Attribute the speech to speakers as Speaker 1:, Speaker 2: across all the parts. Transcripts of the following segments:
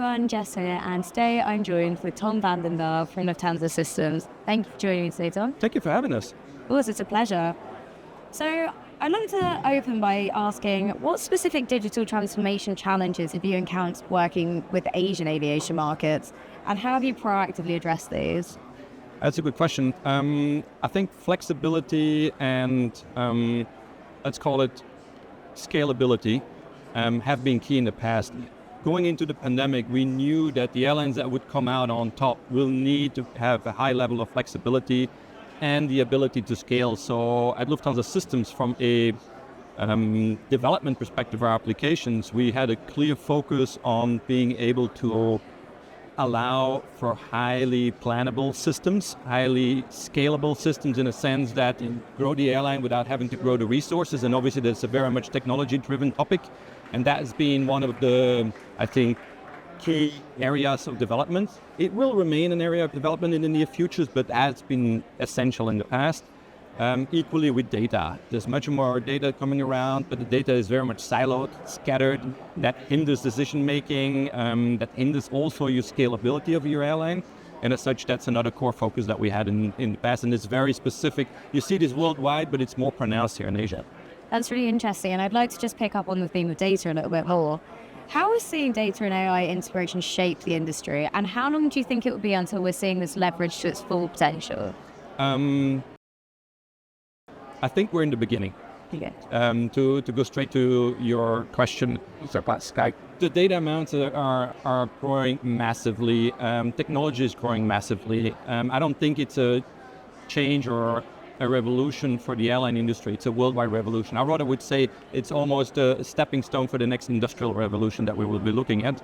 Speaker 1: everyone, Jess here, and today I'm joined with Tom Vandendael from Lufthansa Systems. Thank you for joining me today, Tom.
Speaker 2: Thank you for having us.
Speaker 1: Of course, it's a pleasure. So I'd like to open by asking, what specific digital transformation challenges have you encountered working with the Asian aviation markets, and how have you proactively addressed these?
Speaker 2: That's a good question. I think flexibility and let's call it scalability have been key in the past. Going into the pandemic, we knew that the airlines that would come out on top will need to have a high level of flexibility and the ability to scale. So at Lufthansa Systems, from a development perspective of our applications, we had a clear focus on being able to allow for highly plannable systems, highly scalable systems, in a sense that grow the airline without having to grow the resources. And obviously that's a very much technology-driven topic. And that has been one of the, I think, key areas of development. It will remain an area of development in the near future, but has been essential in the past. Equally with data. There's much more data coming around, but the data is very much siloed, scattered. That hinders decision-making, that hinders also your scalability of your airline. And as such, that's another core focus that we had in the past, and it's very specific. You see this worldwide, but it's more pronounced here in Asia.
Speaker 1: That's really interesting, and I'd like to just pick up on the theme of data a little bit more. How is seeing data and AI integration shape the industry, and how long do you think it will be until we're seeing this leverage to its full potential?
Speaker 2: I think we're in the beginning.
Speaker 1: Okay.
Speaker 2: To go straight to your question, the data amounts are growing massively. Technology is growing massively. I don't think it's a change or a revolution for the airline industry. It's a worldwide revolution. I rather would say it's almost a stepping stone for the next industrial revolution that we will be looking at.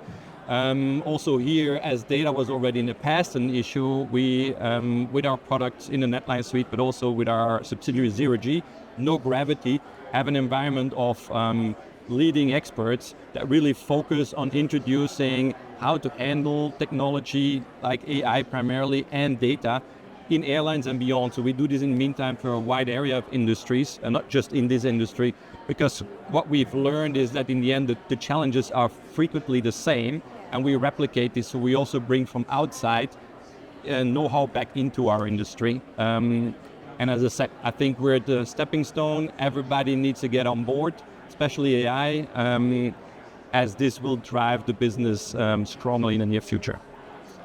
Speaker 2: Also here, as data was already in the past an issue, we, with our products in the NetLine suite, but also with our subsidiary Zero G, No Gravity, have an environment of leading experts that really focus on introducing how to handle technology like AI primarily and data in airlines and beyond. So we do this in the meantime for a wide area of industries, and not just in this industry, because what we've learned is that in the end, the challenges are frequently the same, and we replicate this. So we also bring from outside know-how back into our industry. And as I said, I think we're at the stepping stone. Everybody needs to get on board, especially AI, as this will drive the business strongly in the near future.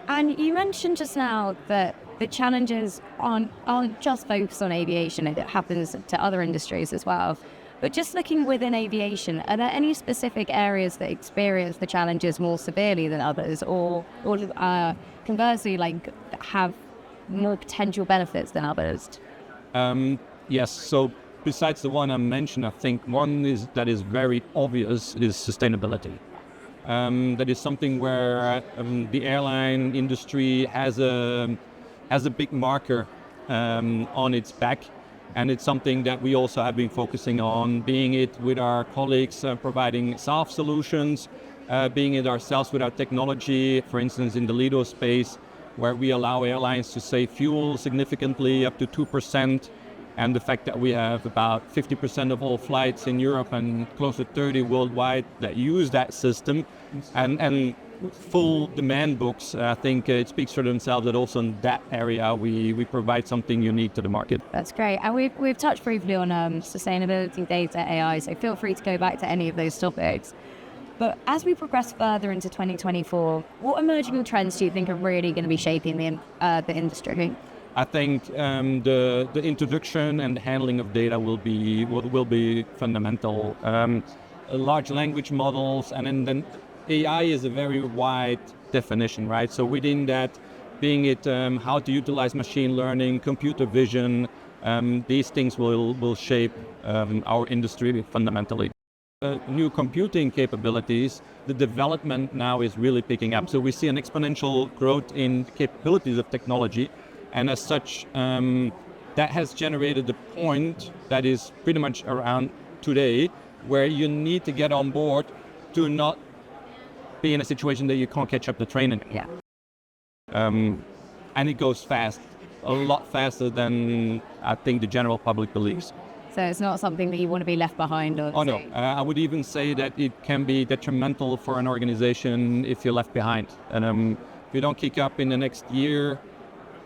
Speaker 1: And you mentioned just now that the challenges aren't just focused on aviation, it happens to other industries as well. But just looking within aviation, are there any specific areas that experience the challenges more severely than others, or conversely, like have more potential benefits than others?
Speaker 2: Yes, so besides the one I mentioned, I think one that is very obvious is sustainability. That is something where the airline industry has a big marker on its back, and it's something that we also have been focusing on, being it with our colleagues providing SAF solutions, being it ourselves with our technology, for instance in the Lido space, where we allow airlines to save fuel significantly up to 2%, and the fact that we have about 50% of all flights in Europe and close to 30 worldwide that use that system, and full demand books. I think it speaks for themselves that also in that area we provide something unique to the market.
Speaker 1: That's great. And we've touched briefly on sustainability, data, AI, so feel free to go back to any of those topics. But as we progress further into 2024, what emerging trends do you think are really going to be shaping the industry?
Speaker 2: I think the introduction and handling of data will be fundamental. Large language models, and then AI is a very wide definition, right? So within that, being it how to utilize machine learning, computer vision, these things will shape our industry fundamentally. New computing capabilities, the development now is really picking up. So we see an exponential growth in capabilities of technology. And as such, that has generated the point that is pretty much around today, where you need to get on board to not be in a situation that you can't catch up the train.
Speaker 1: Yeah.
Speaker 2: And it goes fast, a lot faster than I think the general public believes.
Speaker 1: So it's not something that you want to be left behind on.
Speaker 2: Oh no, I would even say that it can be detrimental for an organization if you're left behind. And if you don't kick up in the next year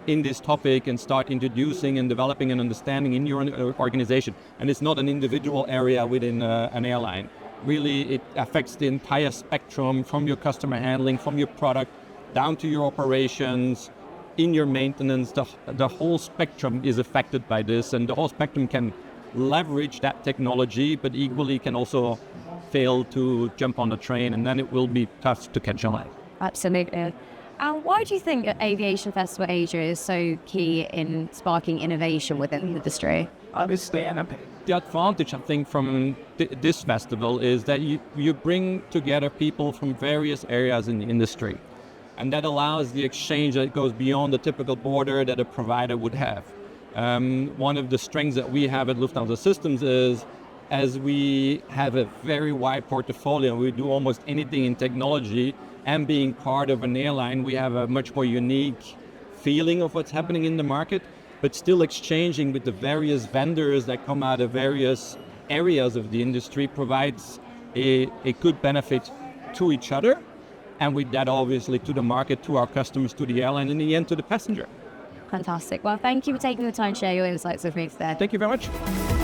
Speaker 2: in this topic and start introducing and developing an understanding in your organization, and it's not an individual area within an airline. Really, it affects the entire spectrum from your customer handling, from your product, down to your operations, in your maintenance. The whole spectrum is affected by this, and the whole spectrum can leverage that technology, but equally can also fail to jump on the train, and then it will be tough to catch on.
Speaker 1: Absolutely. And why do you think that Aviation Festival Asia is so key in sparking innovation within the industry?
Speaker 2: Obviously, the advantage, I think, from this festival is that you bring together people from various areas in the industry, and that allows the exchange that goes beyond the typical border that a provider would have. One of the strengths that we have at Lufthansa Systems is, as we have a very wide portfolio, we do almost anything in technology, and being part of an airline, we have a much more unique feeling of what's happening in the market, but still exchanging with the various vendors that come out of various areas of the industry provides a good benefit to each other, and with that, obviously, to the market, to our customers, to the airline, and in the end, to the passenger.
Speaker 1: Fantastic. Well, thank you for taking the time to share your insights with me today.
Speaker 2: Thank you very much.